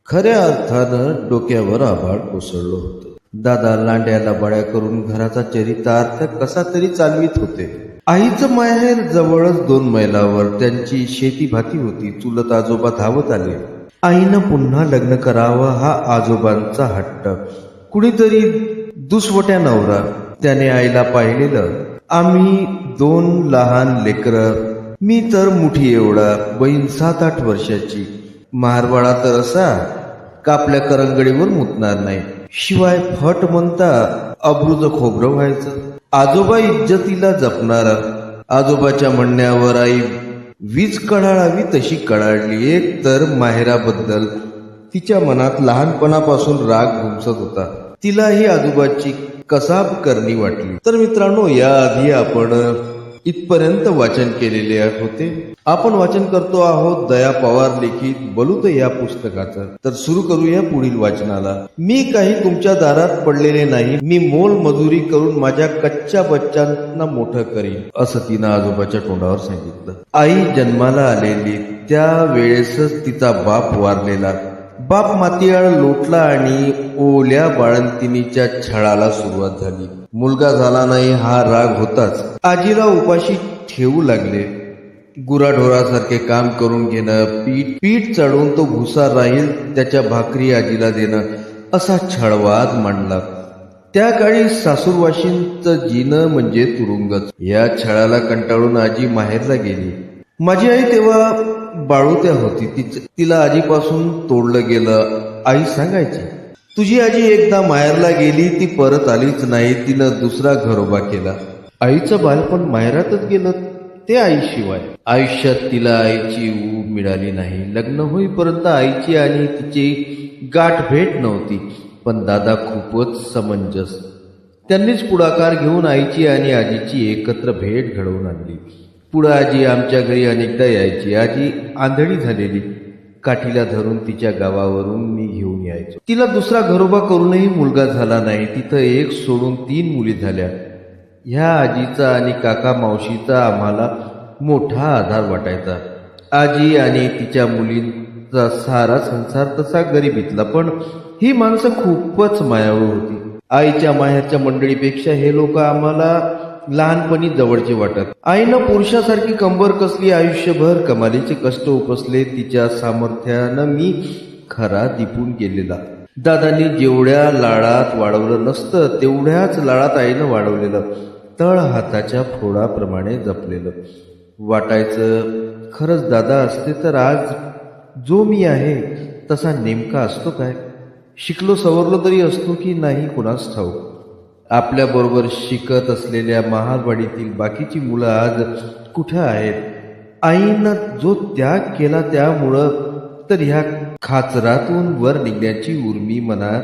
खऱ्या अर्थानं डोक्यावर आभाळ कोसळलं होतं. दादा लांड्याला बड्या करून घराचा चरितार्थ कसा तरी चालवित होते. आईचं माहेर जवळच 2 मैलावर त्यांची शेती भाती होती. चुलत आजोबा धावत आले. आईनं पुन्हा लग्न करावं हा आजोबांचा हट्ट. कुणीतरी दुसवट्या नवरा. त्याने आईला पाहिलेलं. आम्ही 2 लहान लेकरं. मी तर मुठी एवढा, बहीण 7-8 वर्षाची. मारवाळा तर असा कापल्या करंगडीवर मुतणार नाही. शिवाय फट म्हणता अब्रूचं खोबरं व्हायचं. आजोबा इज्जतीला जपणारा. आजोबाच्या म्हणण्यावर आई वीज कडाळावी तशी कडाळली. एक तर माहेराबद्दल तिच्या मनात लहानपणापासून राग घुमसत होता. तिलाही आजोबाची कसाब करणी वाटली. तर मित्रांनो, याआधी आपण इथपर्यंत वाचन केलेले होते. आपण वाचन करतो आहोत दया पवार लिखित बलूत या पुस्तकाचं. तर सुरू करूया पुढील वाचनाला. मी काही तुमच्या दारात पडलेले नाही. मी मोल मजुरी करून माझ्या कच्च्या बच्चांना मोठं करीन, असं तिनं आजोबाच्या तोंडावर सांगितलं. आई जन्माला आलेली त्या वेळेसच तिचा बाप वारलेला. बाप मातीआळ लोटला आणि ओल्या बाळंतिणीच्या छळाला सुरुवात झाली. मुलगा झाला नाही हा राग होताच. आजीला उपाशी ठेवू लागले. गुराढोरासारखे काम करून घेणं, पीठ चढवून तो भुसा राहील त्याच्या भाकरी आजीला देणं, असा छळवाद मांडला. त्या काळी सासूरवाशींचं जीणं म्हणजे तुरुंगच. या छळाला कंटाळून आजी माहेरला गेली. माझी आई तेव्हा बाळूत्या होती. तिला आजीपासून तोडलं गेलं. आई सांगायची, तुझी आजी एकदा माहेरला गेली, ती परत आलीच नाही. तिनं दुसरा घरोबा केला. आईचं बालपण माहेरातच गेलं, ते आईशिवाय. आयुष्यात तिला आईची ऊब मिळाली नाही. लग्न होईपर्यंत आईची आणि तिची गाठ भेट नव्हती. पण दादा खूपच समंजस. त्यांनीच पुढाकार घेऊन आईची आणि आजीची एकत्र भेट घडवून आणली. पुढं आजी आमच्या घरी अनेकदा यायची. आजी आंधळी झालेली. काठीला धरून तिच्या गावावरून मी घेऊन यायचो. तिला दुसरा घरोबा करूनही मुलगा झाला नाही. तिथं 1 सोडून 3 मुली झाल्या. ह्या आजीचा आणि काका मावशीचा आम्हाला मोठा आधार वाटायचा. आजी आणि तिच्या मुलींचा सारा संसार तसा गरिबीतला. पण ही माणसं खूपच मायाळू होती. आईच्या माहेरच्या मंडळीपेक्षा हे लोक आम्हाला लहानपणी जवळचे वाटत. आईनं पुरुषासारखी कंबर कसली. आयुष्यभर कमालीचे कष्ट उपसले. तिच्या सामर्थ्यानं मी खरा दिपून गेलेला. दादांनी जेवढ्या लाडात वाढवलं नसतं तेवढ्याच लाडात आईनं वाढवलेलं. तळ हाताच्या फोडाप्रमाणे जपलेलं. वाटायचं खरंच दादा असते तर आज जो मी आहे तसा नेमका असतो काय? शिकलो सवरलो तरी असतो की नाही कुणास ठाऊक. आपल्याबरोबर शिकत असलेल्या महालवाडीतील बाकीची मुलं आज कुठं आहेत? आईनं जो त्याग केला त्यामुळं तर ह्या खाचरातून वर निघण्याची उर्मी मनात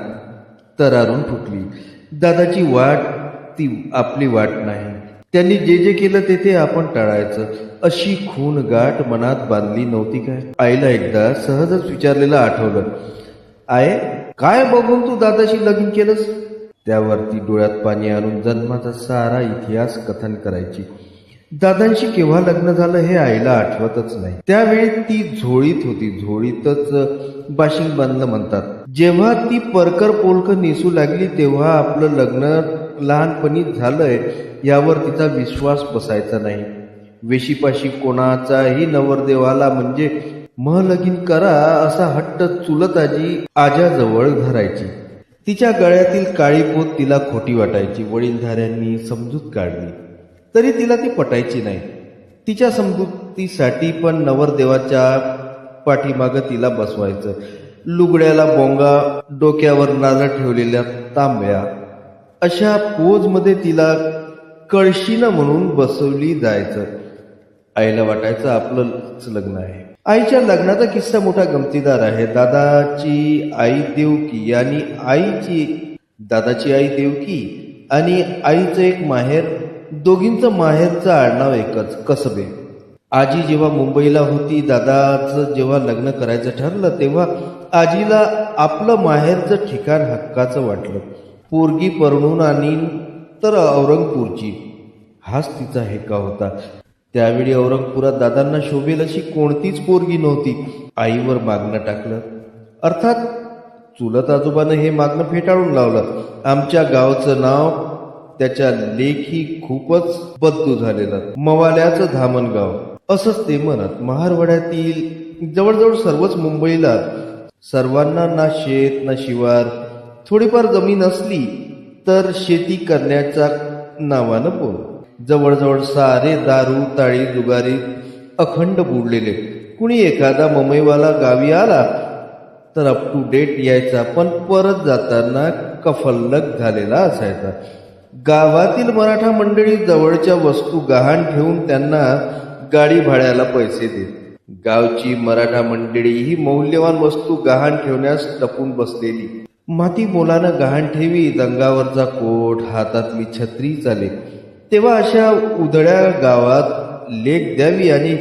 तरारून फुटली. दादाची वाट ती आपली वाट नाही. त्यांनी जे जे केलं ते आपण टाळायचं, अशी खून गाठ मनात बांधली नव्हती काय? आईला एकदा सहजच विचारलेलं आठवलं, आय काय बघून तू दादाशी लगीन केलंस? त्यावरती डोळ्यात पाणी आणून जन्माचा सारा इतिहास कथन करायची. दादांशी केव्हा लग्न झालं हे आईला आठवतच नाही. त्यावेळी ती झोळीत होती. झोळीतच बाशिंग बांधलं म्हणतात. जेव्हा ती परकर पोलकं नेसू लागली तेव्हा आपलं लग्न लहानपणी झालंय यावर तिचा विश्वास बसायचा नाही. वेशीपाशी कोणाचाही नवरदेव आला म्हणजे लगीन करा असा हट्ट चुलत आजी आज्याजवळ धरायची. तिच्या गळ्यातील काळी पोत तिला खोटी वाटायची. वडीलधाऱ्यांनी समजूत काढली तरी तिला ती पटायची नाही. तिच्या समजुतीसाठी पण नवरदेवाच्या पाठीमागं तिला बसवायचं. लुगड्याला बोंगा, डोक्यावर नारळ ठेवलेल्या तांब्या, अशा पोजमध्ये तिला कळशीनं म्हणून बसवली जायचं. आईला वाटायचं आपलंच लग्न आहे. आईच्या लग्नाचा किस्सा मोठा गमतीदार आहे. दादाची आई देवकी आणि आईचं एक माहेर, दोघींचं माहेरचं आडनाव एकच, कसबे. आजी जेव्हा मुंबईला होती, दादाचं जेव्हा लग्न करायचं ठरलं तेव्हा आजीला आपलं माहेरचं ठिकाण हक्काचं वाटलं. पोरगी परणून आणीन तर औरंगपूरची, हाच तिचा हेका होता. त्यावेळी औरंगपुरात दादांना शोभेल अशी कोणतीच पोरगी नव्हती. आईवर मागणं टाकलं. अर्थात चुलत आजोबानं हे मागणं फेटाळून लावलं. आमच्या गावचं नाव त्याच्या लेखी खूपच बद्दू झालेलं. मवाल्याचं धामणगाव असंच ते म्हणत. महारवाड्यातील जवळजवळ सर्वच मुंबईला सर्वांना ना शेत ना शिवार, थोडीफार जमीन असली तर शेती करण्याच्या नावानं बोल. जवळजवळ सारे दारू ताळी जुगारी अखंड बुडलेले. कुणी एखादा मुंबईवाला गावी आला तर अप टू डेट यायचा, पण परत जाताना कफल्लक झालेला असायचा. गावातील मराठा मंडळी जवळच्या वस्तू गहाण ठेवून त्यांना गाडी भाड्याला पैसे देत. गावची मराठा मंडळी ही मौल्यवान वस्तू गहाण ठेवण्यास टपून बसलेली. माती मोलानं गहाण ठेवी, अंगावरचा कोट, हातातली छत्री चाले. तेव्हा अशा उधळ्या गावात लेख द्यावी आणि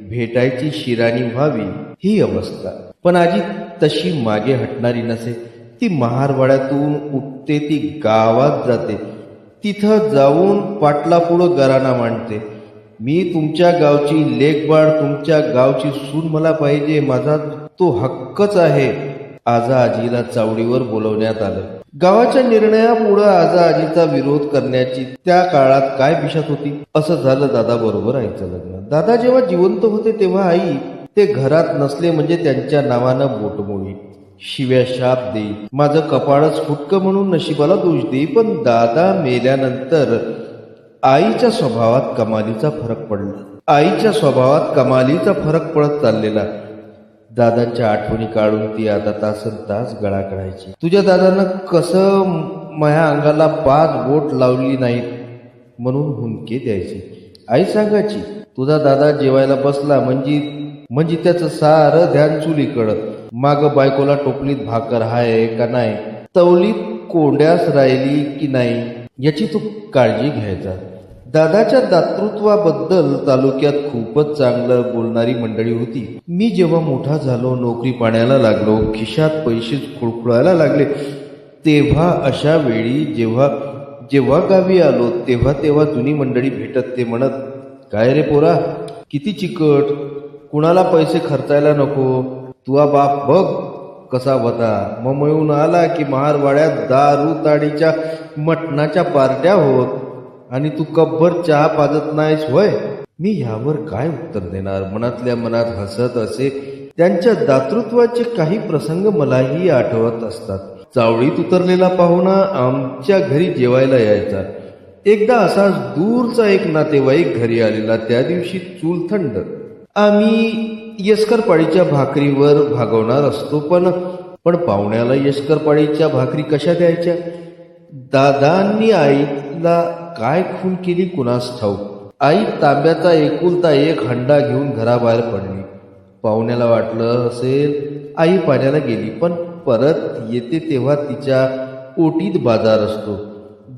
भेटायची शिराणी व्हावी ही अवस्था. पण आजी तशी मागे हटणारी नसे. ती महारवाड्यातून उठते, ती गावात जाते, तिथं जाऊन पाटलापुढं गराणा मांडते. मी तुमच्या गावची लेकबाळ, तुमच्या गावची सून मला पाहिजे, माझा तो हक्कच आहे. आजा आजीला चावडीवर बोलवण्यात आलं. गावाच्या निर्णयापुढं आजा आजीचा विरोध करण्याची त्या काळात काय पिशात होती. असं झालं दादा बरोबर आईचं लग्न. दादा जेव्हा जिवंत होते तेव्हा आई ते घरात नसले म्हणजे त्यांच्या नावानं बोटमोळी, शिव्या शाप देई, माझं कपाळच फुटकं म्हणून नशिबाला दोष देई. पण दादा मेल्यानंतर आईच्या स्वभावात कमालीचा फरक पडला. आईच्या स्वभावात कमालीचा फरक पडत चाललेला. दादांच्या आठवणी काढून ती आता तासन तास गळा काढायची. तुझ्या दादानं कसं माझ्या अंगाला 5 बोट लावली नाहीत म्हणून हुंदके द्यायची. आई सांगायची, तुझा दादा जेवायला बसला म्हणजे त्याचं सारं ध्यान चुलीकडं. माग बायकोला टोपलीत भाकर हाय का नाही, तवलीत कोंड्यास राहिली की नाही याची तू काळजी घ्यायचा. दादाच्या दातृत्वाबद्दल तालुक्यात खूपच चांगलं बोलणारी मंडळी होती. मी जेव्हा मोठा झालो, नोकरी पाण्याला लागलो, खिशात पैसे खुळखुळायला लागले, तेव्हा अशा वेळी जेव्हा गावी आलो तेव्हा जुनी मंडळी भेटत. ते म्हणत, काय रे पोरा, किती चिकट, कुणाला पैसे खर्चायला नको, तुझा बाप बघ कसा होता. मग मिळून आला की महारवाड्यात दारू ताडीच्या मटणाच्या पार्ट्या होत आणि तू कपभर चहा पाजत नाहीस होय. मी ह्यावर काय उत्तर देणार. मनातल्या मनात हसत असे. त्यांच्या दातृत्वाचे काही प्रसंग मलाही आठवत असतात. चावडीत उतरलेला पाहुणा आमच्या घरी जेवायला यायचा. एकदा असाच दूरचा एक नातेवाईक घरी आलेला. त्या दिवशी चूल थंड. आम्ही यस्करपाळीच्या भाकरीवर भागवणार असतो, पण पाहुण्याला यस्करपाळीच्या भाकरी कशा द्यायच्या. दादांनी आईला काय खून केली कुणास ठाऊक. आई तांब्याचा एकुलता एक हंडा घेऊन घराबाहेर पडली. पाहुण्याला वाटलं असेल आई पाण्याला गेली, पण परत येते तेव्हा तिच्या ओटीत बाजार असतो.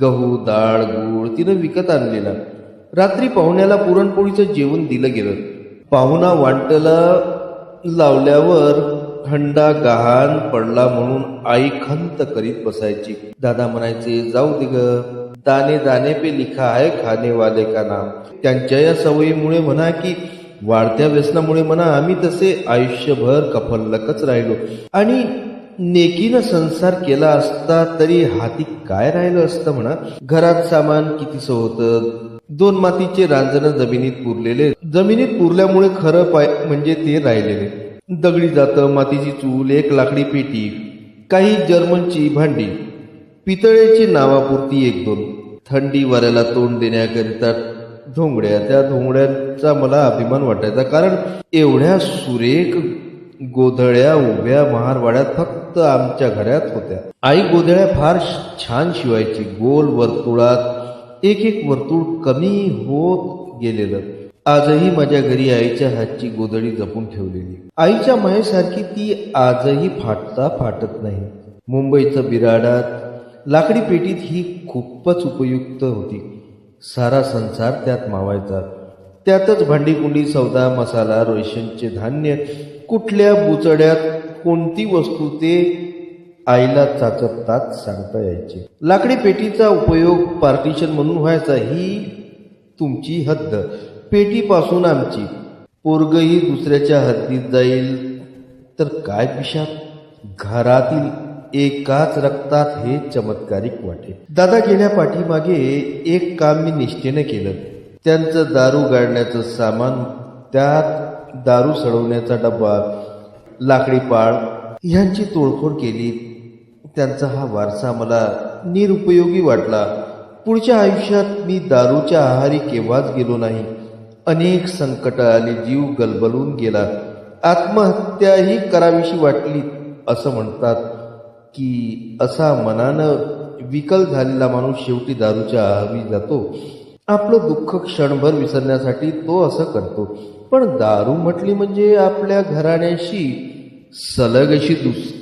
गहू डाळ गूळ तिनं विकत आणलेला. रात्री पाहुण्याला पुरणपोळीचं जेवण दिलं गेलं. पाहुणा वाटला लावल्यावर हंडा गहाण पडला म्हणून आई खंत करीत बसायची. दादा म्हणायचे, जाऊ दे ग, दाने दाने पे लिखा है खाने वाले का नाम. त्यांच्या या सवयीमुळे म्हणा की वाढत्या व्यसनामुळे म्हणा, आम्ही तसे आयुष्यभर कफल्लकच राहिलो आणि नेकीनं संसार केला असता तरी हाती काय राहिलं असतं म्हणा. घरात सामान कितीसं होतं. 2 मातीचे रांजण जमिनीत पुरल्यामुळे खरं म्हणजे ते राहिलेले. दगडी जातं, मातीची चूल, एक लाकडी पेटी, काही जर्मनची भांडी, पितळेची नावापुरती 1-2, थंडी वाऱ्याला तोंड देण्याकरिता धोंगड्या. त्या धोंगड्यांचा मला अभिमान वाटायचा, कारण एवढ्या सुरेख गोधड्या उभ्या महारवाड्यात फक्त आमच्या घरात होत्या. आई गोधड्या फार छान शिवायची. गोल वर्तुळात एक वर्तुळ कमी होत गेलेलं. आजही माझ्या घरी आईच्या हातची गोधडी जपून ठेवलेली. आईच्या मायेसारखी ती आजही फाटत नाही. मुंबईचं बिराडात लाकडी पेटीत ही खूपच उपयुक्त होती. सारा संसार त्यात मावायचा. त्यातच भांडीकुंडी, सौदा, मसाला, रेशनचे धान्य, कुठल्या बुचड्यात कोणती वस्तू ते आईला चाचपतात सांगता यायचे. लाकडी पेटीचा उपयोग पार्टिशन म्हणून व्हायचा. ही तुमची हद्द, पेटीपासून आमची. पोरगही दुसऱ्याच्या हद्दीत जाईल तर काय पिशात. घरातील एकाच रक्तात हे चमत्कारिक वाटे. दादा गेल्या पाठीमागे एक काम मी निष्ठेने केलं. त्यांचं दारू गाळण्याचं सामान, त्यात दारू सडवण्याचा डब्बा, लाकडी पाळ ह्यांची तोडफोड केली. त्यांचा हा वारसा मला निरुपयोगी वाटला. पुढच्या आयुष्यात मी दारूच्या आहारी केव्हाच गेलो नाही. अनेक संकट आली, जीव गलबलून गेला, आत्महत्याही करावीशी वाटली. असं म्हणतात की असा मनानं विकल झालेला माणूस शेवटी दारूच्या आहारी जातो. आपलं दुःख क्षणभर विसरण्यासाठी तो असं करतो. पण दारू म्हटली म्हणजे आपल्या घराण्याशी सलग अशी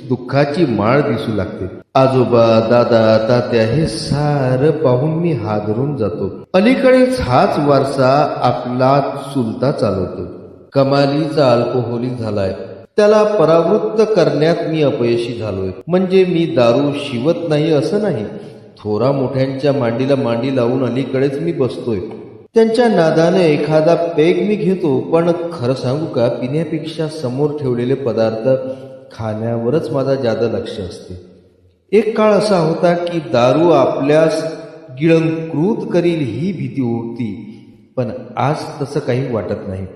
दुःखाची माळ दिसू लागते. आजोबा, दादा, तात्या हे सारं पाहून मी हादरून जातो. अलीकडेच हाच वारसा आपला चुलता चालवतो. कमालीचा अल्कोहोलिक झालाय. त्याला परावृत्त करण्यात मी अपयशी झालोय. म्हणजे मी दारू शिवत नाही असं नाही. थोरा मोठ्यांच्या मांडीला मांडी लावून अलीकडेच मी बसतोय. त्यांच्या नादाने एखादा पेग मी घेतो. पण खरं सांगू का, पिण्यापेक्षा समोर ठेवलेले पदार्थ खाण्यावरच माझा जादा लक्ष असते. एक काळ असा होता की दारू आपल्यास गिळंकृत करील ही भीती होती. पण आज तसं काही वाटत नाही.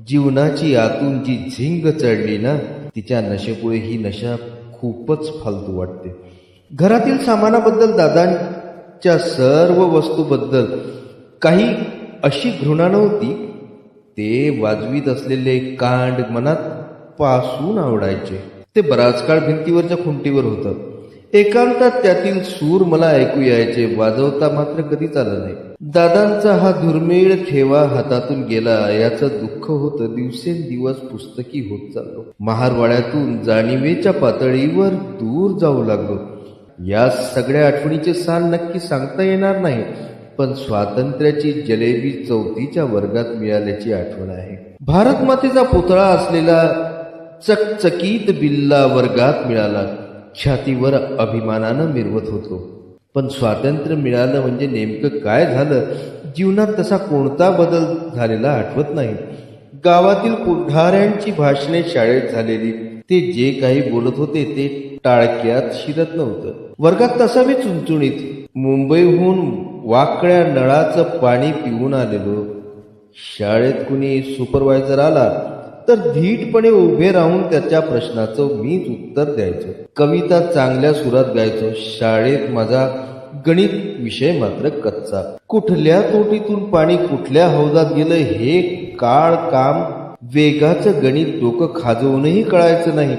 जीवनाची आतून जी झिंग चढली ना, तिच्या नशेपुढे ही नशा खूपच फालतू वाटते. घरातील सामानाबद्दल, दादांच्या सर्व वस्तूबद्दल काही अशी घृणा नव्हती. ते वाजवीत असलेले कांड मनात पासून आवडायचे. ते बराच काळ भिंतीवरच्या खुंटीवर होतं. एकांतात त्यातील सूर मला ऐकू यायचे. वाजवता मात्र कधीच आलं नाही. दादांचा हा दुर्मिळ ठेवा हातातून गेला याचं दुःख होतं. दिवसेंदिवस पुस्तकी होत चाललो. महारवाड्यातून जाणीवेच्या पातळीवर दूर जाऊ लागलो. या सगळ्या आठवणीचे साल नक्की सांगता येणार नाही. पण स्वातंत्र्याची जलेबी 4थीच्या वर्गात मिळाल्याची आठवण आहे. भारत मातेचा पुतळा असलेला चकचकीत बिल्ला वर्गात मिळाला. छातीवर अभिमानानं मिरवत होतो. पण स्वातंत्र्य मिळालं म्हणजे नेमकं काय झालं, जीवनात तसा कोणता बदल झालेला आठवत नाही. गावातील पुढाऱ्यांची भाषणे शाळेत झालेली, ते जे काही बोलत होते ते टाळक्यात शिरत नव्हतं. वर्गात तसा मी चुणचुणीत. मुंबईहून वाकड्या नळाचं पाणी पिऊन आलेलो. शाळेत कुणी सुपरवायझर आला तर धीटपणे उभे राहून त्याच्या प्रश्नाचं मीच उत्तर द्यायचो. कविता चांगल्या सुरात गायचो. शाळेत माझा गणित विषय मात्र कच्चा. कुठल्या तोटीतून पाणी कुठल्या हौदात गेलं हे काळ काम वेगाचं गणित डोकं खाजवूनही कळायचं नाही.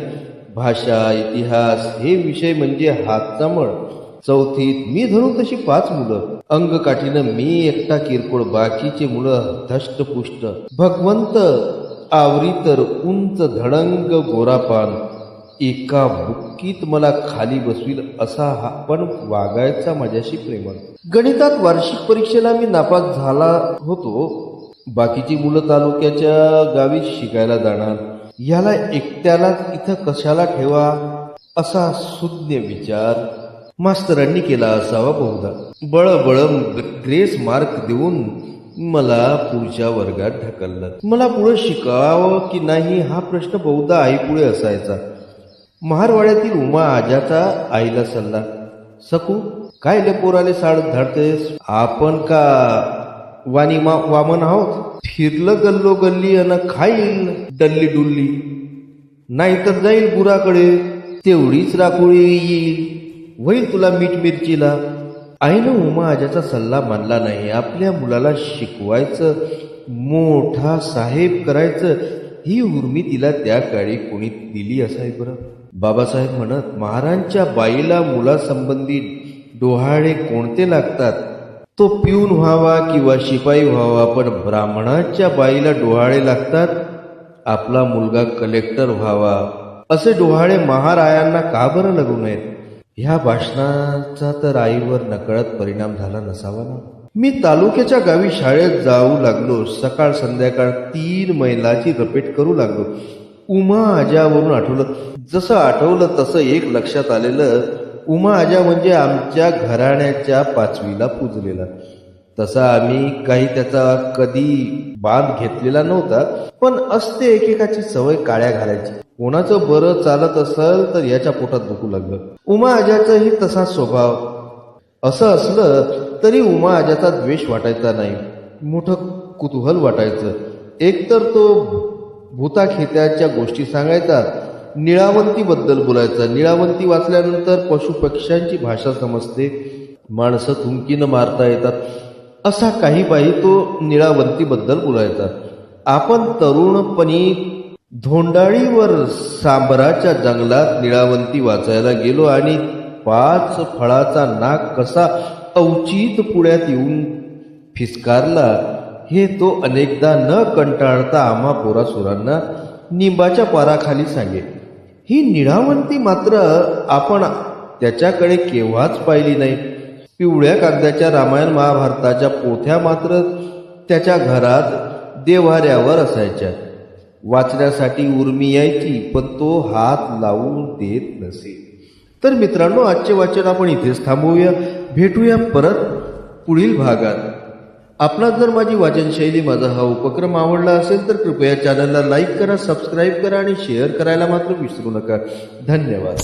भाषा, इतिहास हे विषय म्हणजे हातचा मळ. 4थीत मी धरून तशी 5 मुलं. अंगकाठीनं मी एकटा किरकोळ, बाकीचे मुलं धष्टपुष्ट. भगवंत आवरी तर उंच धडंग गोरापान. एका बुक्कीत मला खाली बसवील असा हा पण वागायचा माझ्याशी प्रेमळ. गणितात वार्षिक परीक्षेला मी नापास झाला होतो. बाकीची मुलं तालुक्याच्या गावी शिकायला जाणार. ह्याला एकट्यालाच इथं कशाला ठेवा असा सुज्ञ विचार मास्तरांनी केला असावा बहुधा. बळबळ ग्रेस मार्क देऊन मला पुढच्या वर्गात ढकललं. मला पुढे शिकावं की नाही हा प्रश्न बहुधा आईपुढे असायचा. महारवाड्यातील उमा आजाचा आईला सल्ला, सकू काय लेपोराले साड धाडतेस, आपण का वामन आहोत. फिरलं गल्लो गल्ली अन खाईल डल्ली डुल्ली, नाहीतर जाईल गुराकडे, तेवढीच राखोळी येईल, होईल तुला मीठ मिरचीला. आईनं उमा आजाचा सल्ला मानला नाही. आपल्या मुलाला शिकवायचं, मोठा साहेब करायचं ही उर्मी तिला त्या काळी कोणी दिली असाय बरं. बाबासाहेब म्हणत, महारांच्या बाईला मुलासंबंधी डोहाळे कोणते लागतात, तो पिऊन व्हावा किंवा शिपाई व्हावा, पण ब्राह्मणाच्या बाईला डोहाळे लागतात आपला मुलगा कलेक्टर व्हावा. असे डोहाळे महारायांना का बरं लागू नयेत. ह्या भाषणाचा तर आईवर नकळत परिणाम झाला नसावा ना. मी तालुक्याच्या गावी शाळेत जाऊ लागलो. सकाळ संध्याकाळ 3 मैलाची रपेट करू लागलो. उमा आजावरून आठवलं. जसं आठवलं तसं एक लक्षात आलेलं, उमा आजा म्हणजे आमच्या घराण्याच्या 5वीला पुजलेला. तसा आम्ही काही त्याचा कधी बांध घेतलेला नव्हता, पण असते एकेकाची सवय काळ्या घालायची. कोणाचं बरं चालत असेल तर याच्या पोटात दुखू लागलं. उमा आज्याचाही तसाच स्वभाव. असं असलं तरी उमा आज्याचा द्वेष वाटायचा नाही, मोठं कुतूहल वाटायचं. एकतर तो भूताखेत्याच्या गोष्टी सांगायचा, निळावंतीबद्दल बोलायचा. निळावंती वाचल्यानंतर पशुपक्ष्यांची भाषा समजते, माणसं थुंकीनं मारता येतात, असा काही बाई तो निळावंतीबद्दल बोलायचा. आपण तरुणपणी धोंडाळीवर सांबराच्या जंगलात निळावंती वाचायला गेलो आणि 5 फळाचा नाग कसा अवचित पुढ्यात येऊन फिसकारला हे तो अनेकदा न कंटाळता आम्हा पोरासुरांना निंबाच्या पाराखाली सांगे. ही निळावंती मात्र आपण त्याच्याकडे केव्हाच पाहिली नाही. पिवळ्या कागदाच्या रामायण महाभारताच्या पोथ्या मात्र त्याच्या घरात देव्हाऱ्यावर असायच्या. वाचण्यासाठी उर्मी यायची, पण तो हात लावून देत नसे. तर मित्रांनो, आजचे वाचन आपण इथेच थांबवूया. भेटूया परत पुढील भागात. आपणास जर माझी वाचनशैली, माझा हा उपक्रम आवडला असेल तर कृपया चॅनलला लाईक करा, सबस्क्राईब करा आणि शेअर करायला मात्र विसरू नका. धन्यवाद.